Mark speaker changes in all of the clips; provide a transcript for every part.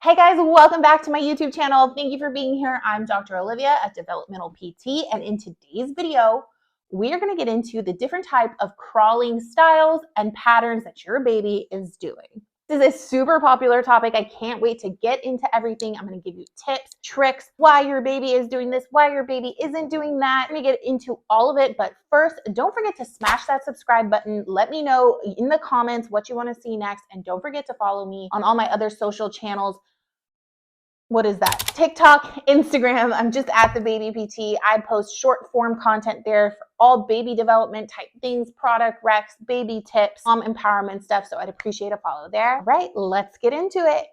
Speaker 1: Hey guys, welcome back to my YouTube channel. Thank you for being here. I'm Dr. Olivia, a developmental PT, and in today's video, we are going to get into the different type of crawling styles and patterns that your baby is doing. This is a super popular topic. I can't wait to get into everything. I'm going to give you tips, tricks, why your baby is doing this, why your baby isn't doing that. I'm going to get into all of it, but first, don't forget to smash that subscribe button. Let me know in the comments what you want to see next, and don't forget to follow me on all my other social channels. What is that? TikTok, Instagram. I'm just at the Baby PT. I post short form content there for all baby development type things, product recs, baby tips, mom empowerment stuff. So I'd appreciate a follow there. All right, let's get into it.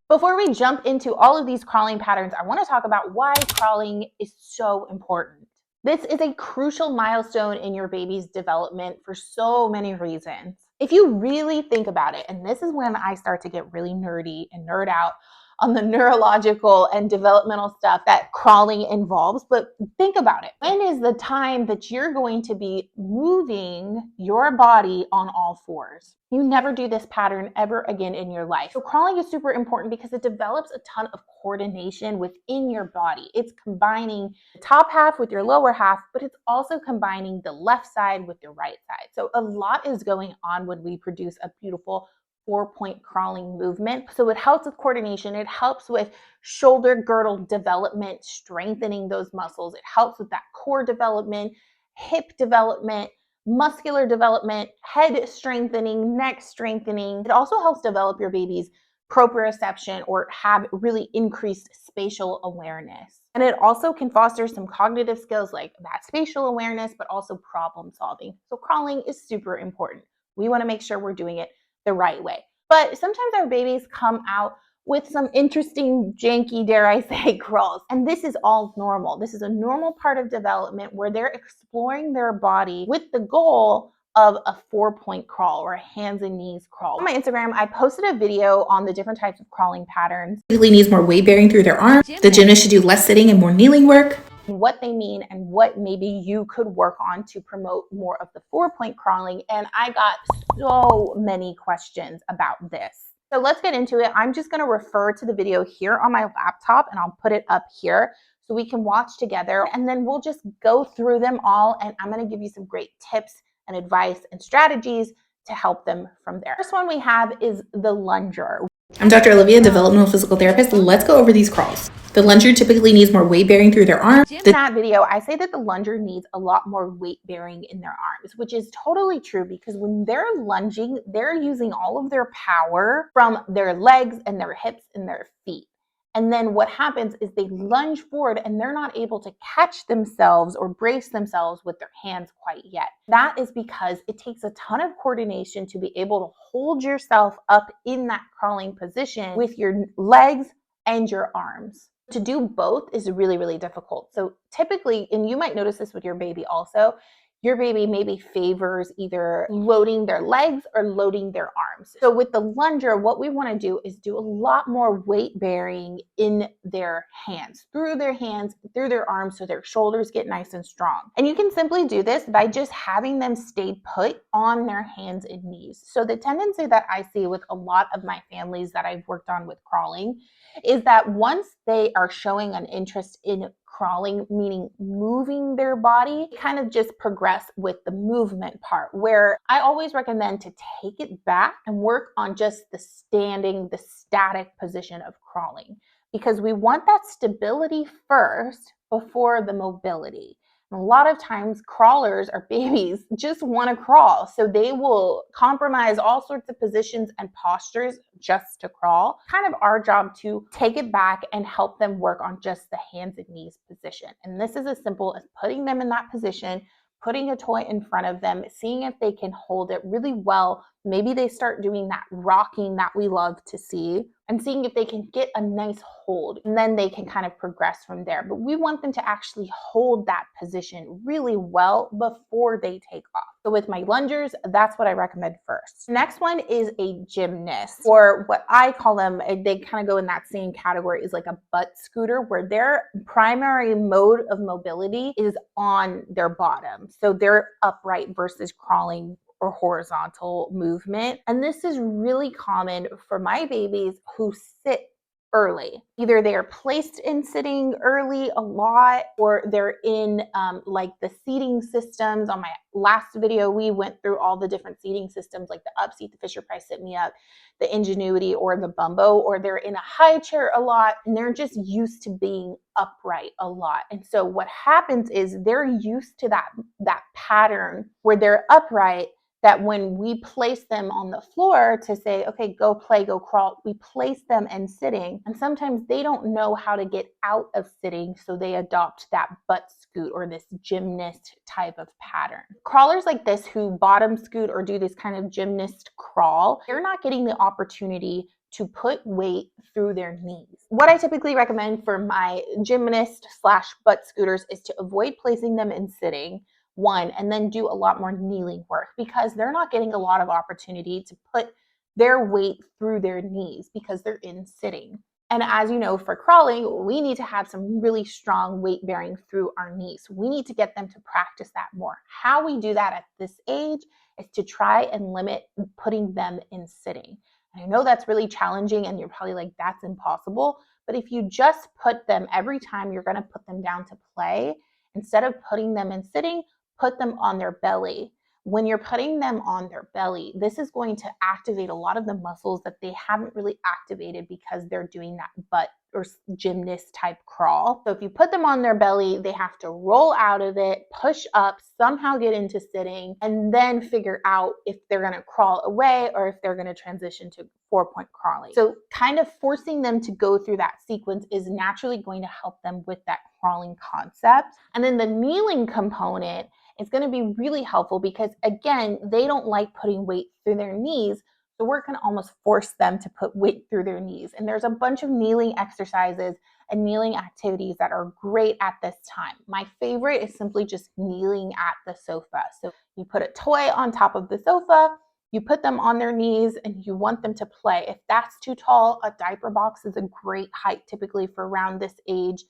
Speaker 1: Before we jump into all of these crawling patterns, I want to talk about why crawling is so important. This is a crucial milestone in your baby's development for so many reasons. If you really think about it, and this is when I start to get really nerdy and nerd out on the neurological and developmental stuff that crawling involves, but think about it. When is the time that you're going to be moving your body on all fours? You never do this pattern ever again in your life. So crawling is super important because it develops a ton of coordination within your body. It's combining the top half with your lower half, but it's also combining the left side with the right side. So a lot is going on when we produce a beautiful 4-point crawling movement. So it helps with coordination. It helps with shoulder girdle development, strengthening those muscles. It helps with that core development, hip development, muscular development, head strengthening, neck strengthening. It also helps develop your baby's proprioception or have really increased spatial awareness. And it also can foster some cognitive skills like that spatial awareness, but also problem solving. So crawling is super important. We want to make sure we're doing it the right way. But sometimes our babies come out with some interesting, janky, dare I say, crawls. And this is all normal. This is a normal part of development where they're exploring their body with the goal of a 4-point crawl or a hands and knees crawl. On my Instagram, I posted a video on the different types of crawling patterns.
Speaker 2: Typically needs more weight bearing through their arms. The gymnast should do less sitting and more kneeling work.
Speaker 1: What they mean and what maybe you could work on to promote more of the 4-point crawling. And I got so many questions about this. So let's get into it. I'm just going to refer to the video here on my laptop and I'll put it up here so we can watch together, and then we'll just go through them all, and I'm going to give you some great tips and advice and strategies to help them from there. First one we have is the lunger.
Speaker 2: I'm Dr. Olivia, developmental physical therapist. Let's go over these crawls. The lunger typically needs more weight bearing through their arms.
Speaker 1: In that video, I say that the lunger needs a lot more weight bearing in their arms, which is totally true because when they're lunging, they're using all of their power from their legs and their hips and their feet. And then what happens is they lunge forward and they're not able to catch themselves or brace themselves with their hands quite yet. That is because it takes a ton of coordination to be able to hold yourself up in that crawling position with your legs and your arms. To do both is really, really difficult. So typically, and you might notice this with your baby also, your baby maybe favors either loading their legs or loading their arms. So with the lunger, what we want to do is do a lot more weight bearing in their hands, through their arms, so their shoulders get nice and strong. And you can simply do this by just having them stay put on their hands and knees. So the tendency that I see with a lot of my families that I've worked on with crawling is that once they are showing an interest in crawling, meaning moving their body, kind of just progress with the movement part, where I always recommend to take it back and work on just the standing, the static position of crawling, because we want that stability first before the mobility. And a lot of times crawlers or babies just want to crawl. So they will compromise all sorts of positions and postures just to crawl. Kind of our job to take it back and help them work on just the hands and knees position. And this is as simple as putting them in that position, putting a toy in front of them, seeing if they can hold it really well. Maybe they start doing that rocking that we love to see, and seeing if they can get a nice hold, and then they can kind of progress from there. But we want them to actually hold that position really well before they take off. So with my lungers, that's what I recommend first. Next one is a gymnast, or what I call them, they kind of go in that same category, is like a butt scooter, where their primary mode of mobility is on their bottom. So they're upright versus crawling or horizontal movement. And this is really common for my babies who sit early. Either they are placed in sitting early a lot, or they're in like the seating systems. On my last video, we went through all the different seating systems, like the Upseat, the Fisher Price Sit Me Up, the Ingenuity, or the Bumbo, or they're in a high chair a lot, and they're just used to being upright a lot. And so what happens is they're used to that pattern where they're upright, that when we place them on the floor to say, okay, go play, go crawl, we place them in sitting. And sometimes they don't know how to get out of sitting, so they adopt that butt scoot or this gymnast type of pattern. Crawlers like this who bottom scoot or do this kind of gymnast crawl, they're not getting the opportunity to put weight through their knees. What I typically recommend for my gymnast / butt scooters is to avoid placing them in sitting, one, and then do a lot more kneeling work, because they're not getting a lot of opportunity to put their weight through their knees because they're in sitting. And as you know, for crawling, we need to have some really strong weight bearing through our knees. We need to get them to practice that more. How we do that at this age is to try and limit putting them in sitting. And I know that's really challenging, and you're probably like, that's impossible. But if you just put them every time you're going to put them down to play, instead of putting them in sitting, put them on their belly. When you're putting them on their belly, this is going to activate a lot of the muscles that they haven't really activated because they're doing that butt or gymnast type crawl. So if you put them on their belly, they have to roll out of it, push up, somehow get into sitting, and then figure out if they're going to crawl away or if they're going to transition to 4-point crawling. So kind of forcing them to go through that sequence is naturally going to help them with that crawling concept. And then the kneeling component is going to be really helpful because, again, they don't like putting weight through their knees. So we're going to almost force them to put weight through their knees. And there's a bunch of kneeling exercises and kneeling activities that are great at this time. My favorite is simply just kneeling at the sofa. So you put a toy on top of the sofa, you put them on their knees, and you want them to play. If that's too tall, a diaper box is a great height typically for around this age.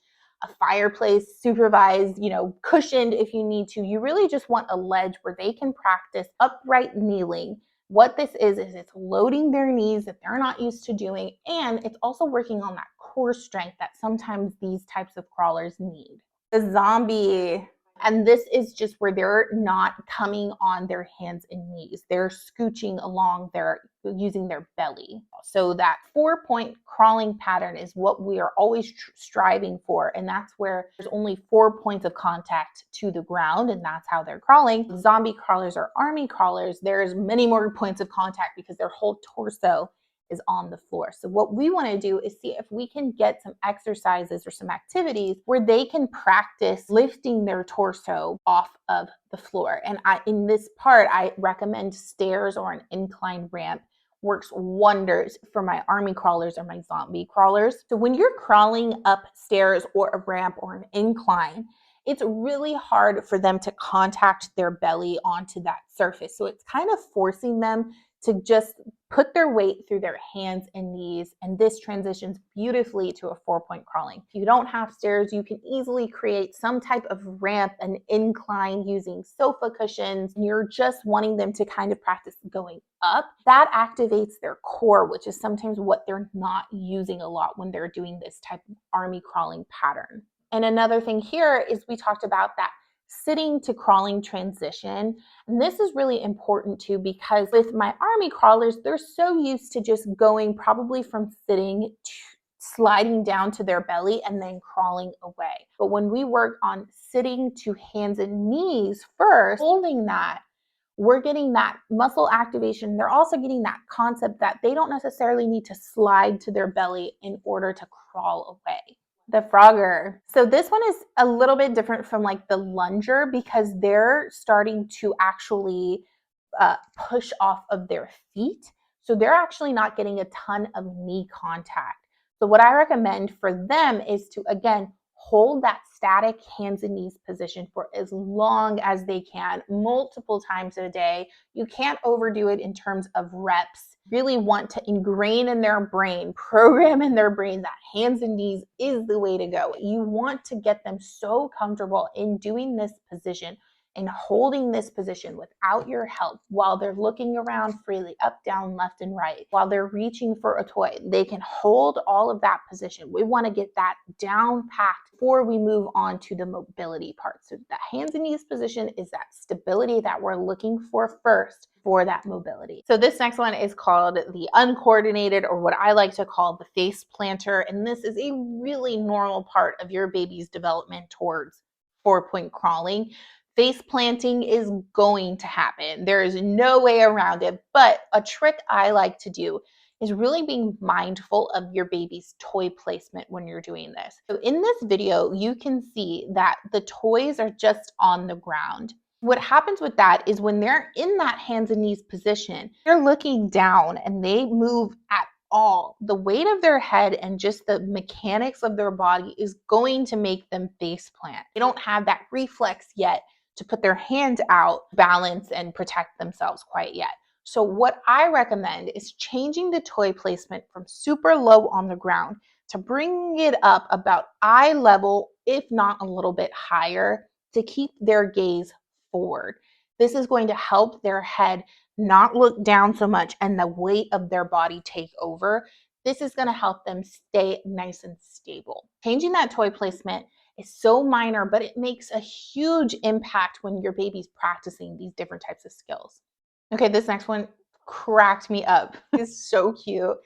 Speaker 1: A fireplace, supervised, cushioned if you need to. You really just want a ledge where they can practice upright kneeling. What this is it's loading their knees that they're not used to doing, and it's also working on that core strength that sometimes these types of crawlers need. The zombie, and this is just where they're not coming on their hands and knees. They're scooching along, they're using their belly. So that 4-point crawling pattern is what we are always striving for. And that's where there's only 4 points of contact to the ground, and that's how they're crawling. Zombie crawlers or army crawlers, there's many more points of contact because their whole torso is on the floor. So what we want to do is see if we can get some exercises or some activities where they can practice lifting their torso off of the floor. And in this part, I recommend stairs or an incline ramp. Works wonders for my army crawlers or my zombie crawlers. So when you're crawling up stairs or a ramp or an incline, it's really hard for them to contact their belly onto that surface. So it's kind of forcing them to just put their weight through their hands and knees, and this transitions beautifully to a 4-point crawling. If you don't have stairs, you can easily create some type of ramp, an incline using sofa cushions, and you're just wanting them to kind of practice going up. That activates their core, which is sometimes what they're not using a lot when they're doing this type of army crawling pattern. And another thing here is we talked about that sitting to crawling transition. And this is really important too, because with my army crawlers, they're so used to just going probably from sitting to sliding down to their belly and then crawling away. But when we work on sitting to hands and knees first, holding that, we're getting that muscle activation. They're also getting that concept that they don't necessarily need to slide to their belly in order to crawl away. The Frogger. So this one is a little bit different from like the Lunger because they're starting to actually push off of their feet. So they're actually not getting a ton of knee contact. So what I recommend for them is to, again, hold that static hands and knees position for as long as they can, multiple times a day. You can't overdo it in terms of reps. Really want to ingrain in their brain, program in their brain that hands and knees is the way to go. You want to get them so comfortable in doing this position and holding this position without your help while they're looking around freely, up, down, left, and right, while they're reaching for a toy. They can hold all of that position. We want to get that down packed before we move on to the mobility part. So the hands and knees position is that stability that we're looking for first for that mobility. So this next one is called the uncoordinated, or what I like to call the face planter. And this is a really normal part of your baby's development towards 4-point crawling. Face planting is going to happen. There is no way around it. But a trick I like to do is really being mindful of your baby's toy placement when you're doing this. So in this video, you can see that the toys are just on the ground. What happens with that is when they're in that hands and knees position, they're looking down and they move at all. The weight of their head and just the mechanics of their body is going to make them face plant. They don't have that reflex yet to put their hand out, balance, and protect themselves quite yet. So what I recommend is changing the toy placement from super low on the ground to bring it up about eye level, if not a little bit higher, to keep their gaze forward. This is going to help their head not look down so much and the weight of their body take over. This is going to help them stay nice and stable. Changing that toy placement is so minor, but it makes a huge impact when your baby's practicing these different types of skills. Okay, this next one cracked me up. It's so cute.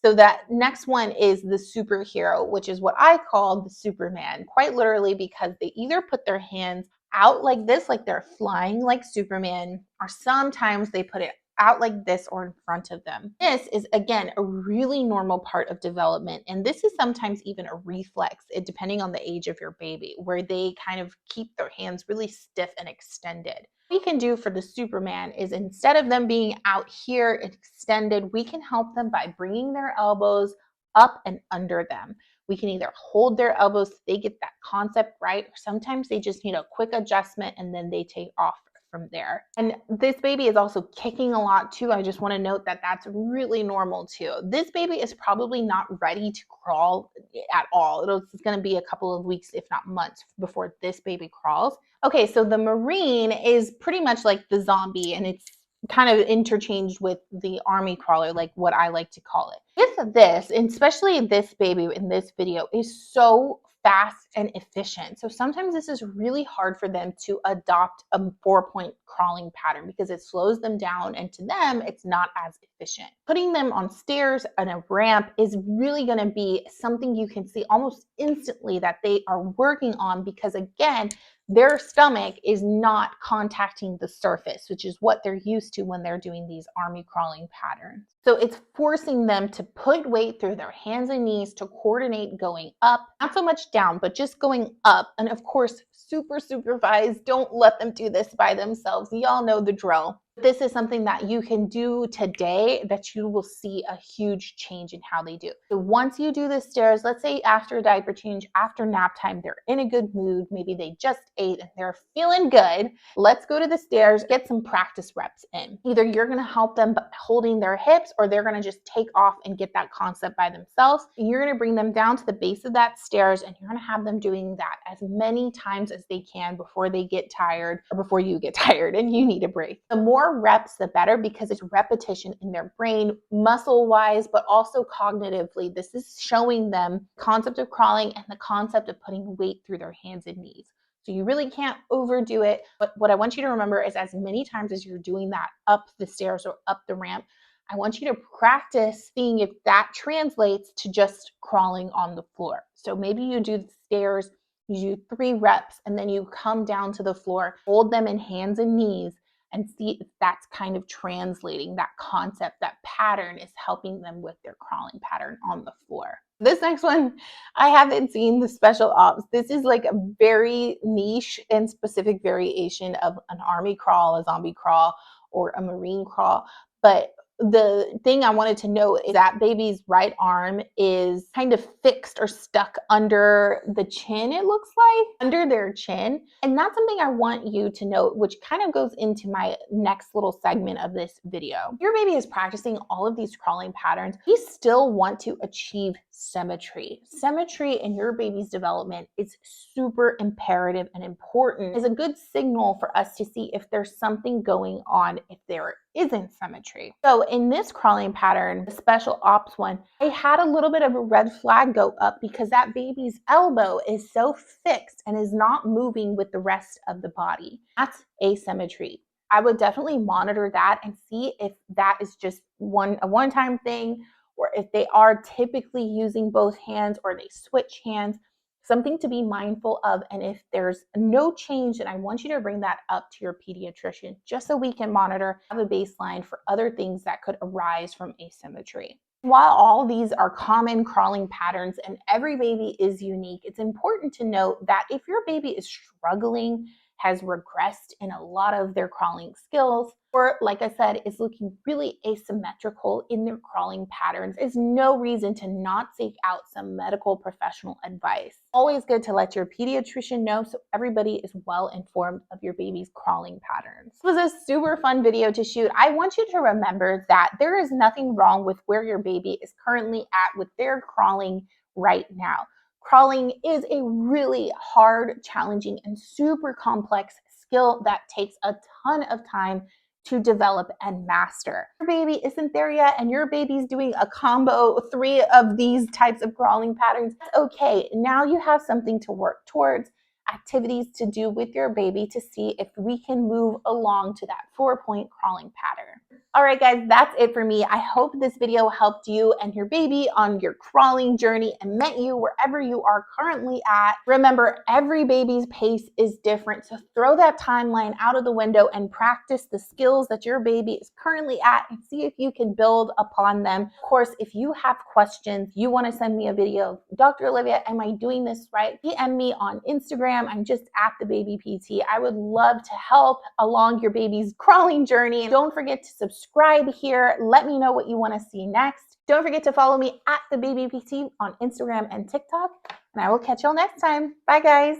Speaker 1: So that next one is the superhero, which is what I call the Superman, quite literally because they either put their hands out like this, like they're flying like Superman, or sometimes they put it out like this or in front of them. This is, again, a really normal part of development. And this is sometimes even a reflex, depending on the age of your baby, where they kind of keep their hands really stiff and extended. What we can do for the Superman is, instead of them being out here extended, we can help them by bringing their elbows up and under them. We can either hold their elbows so they get that concept right, or sometimes they just need a quick adjustment and then they take off from there. And this baby is also kicking a lot too. I just want to note that that's really normal too. This baby is probably not ready to crawl at all. It's going to be a couple of weeks, if not months, before this baby crawls. Okay, so the Marine is pretty much like the zombie, and it's kind of interchanged with the army crawler, like what I like to call it. With this, and especially this baby in this video, is so fast and efficient. So sometimes this is really hard for them to adopt a 4-point crawling pattern because it slows them down, and to them, it's not as efficient. Putting them on stairs and a ramp is really going to be something you can see almost instantly that they are working on, because again, their stomach is not contacting the surface, which is what they're used to when they're doing these army crawling patterns. So it's forcing them to put weight through their hands and knees to coordinate going up, not so much down, but just going up. And of course, super supervised. Don't let them do this by themselves. Y'all know the drill. This is something that you can do today that you will see a huge change in how they do. So once you do the stairs, let's say after a diaper change, after nap time, they're in a good mood, maybe they just ate and they're feeling good. Let's go to the stairs, get some practice reps in. Either you're going to help them holding their hips, or they're going to just take off and get that concept by themselves. And you're going to bring them down to the base of that stairs, and you're going to have them doing that as many times as they can before they get tired, or before you get tired and you need a break. The more reps, the better, because it's repetition in their brain, muscle wise, but also cognitively. This is showing them the concept of crawling and the concept of putting weight through their hands and knees. So you really can't overdo it. But what I want you to remember is, as many times as you're doing that up the stairs or up the ramp, I want you to practice seeing if that translates to just crawling on the floor. So maybe you do the stairs, you do 3 reps, and then you come down to the floor, hold them in hands and knees, and see if that's kind of translating that concept, that pattern is helping them with their crawling pattern on the floor. This next one, I haven't seen the special ops. This is like a very niche and specific variation of an army crawl, a zombie crawl, or a marine crawl. But the thing I wanted to note is that baby's right arm is kind of fixed or stuck under the chin, it looks like, under their chin. And that's something I want you to note, which kind of goes into my next little segment of this video. Your baby is practicing all of these crawling patterns. We still want to achieve symmetry. Symmetry in your baby's development is super imperative and important. It's a good signal for us to see if there's something going on, if there isn't symmetry. So in this crawling pattern, the special ops one, I had a little bit of a red flag go up because that baby's elbow is so fixed and is not moving with the rest of the body. That's asymmetry. I would definitely monitor that and see if that is just a one-time thing, or if they are typically using both hands or they switch hands. Something to be mindful of. And if there's no change, then I want you to bring that up to your pediatrician just so we can monitor, have a baseline for other things that could arise from asymmetry. While all these are common crawling patterns and every baby is unique, it's important to note that if your baby is struggling, has regressed in a lot of their crawling skills, or like I said, is looking really asymmetrical in their crawling patterns, is no reason to not seek out some medical professional advice. Always good to let your pediatrician know so everybody is well informed of your baby's crawling patterns. This was a super fun video to shoot. I want you to remember that there is nothing wrong with where your baby is currently at with their crawling right now. Crawling is a really hard, challenging, and super complex skill that takes a ton of time to develop and master. Your baby isn't there yet and your baby's doing a combo 3 of these types of crawling patterns. That's okay. Now you have something to work towards, activities to do with your baby to see if we can move along to that 4-point crawling pattern. All right, guys, that's it for me. I hope this video helped you and your baby on your crawling journey and met you wherever you are currently at. Remember, every baby's pace is different, so throw that timeline out of the window and practice the skills that your baby is currently at and see if you can build upon them. Of course, if you have questions, you want to send me a video, Dr. Olivia, am I doing this right? DM me on Instagram. I'm just at the Baby PT. I would love to help along your baby's crawling journey. Don't forget to subscribe here. Let me know what you want to see next. Don't forget to follow me at the Baby PT on Instagram and TikTok, and I will catch y'all next time. Bye, guys.